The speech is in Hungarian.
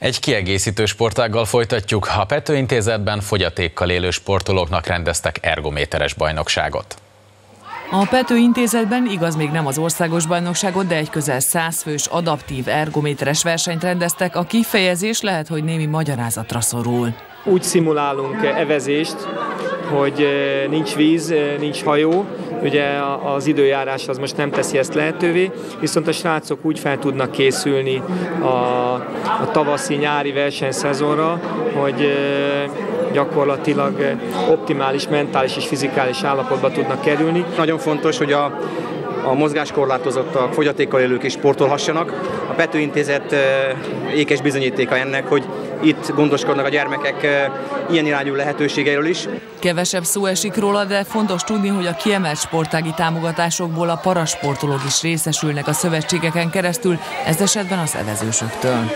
Egy kiegészítő sportággal folytatjuk. A Pető Intézetben fogyatékkal élő sportolóknak rendeztek ergométeres bajnokságot. A Pető Intézetben igaz még nem az országos bajnokságot, de egy közel 100 fős adaptív ergométeres versenyt rendeztek. A kifejezés lehet, hogy némi magyarázatra szorul. Úgy szimulálunk evezést, hogy nincs víz, nincs hajó, ugye az időjárás az most nem teszi ezt lehetővé, viszont a srácok úgy fel tudnak készülni a tavaszi-nyári versenyszezonra, hogy gyakorlatilag optimális mentális és fizikális állapotba tudnak kerülni. Nagyon fontos, hogy a mozgáskorlátozottak, fogyatékkal élők is sportolhassanak. A Pető Intézet ékes bizonyítéka ennek, hogy itt gondoskodnak a gyermekek ilyen irányú lehetőségeiről is. Kevesebb szó esik róla, de fontos tudni, hogy a kiemelt sportági támogatásokból a parasportolók is részesülnek a szövetségeken keresztül, ez esetben az evezősöktől.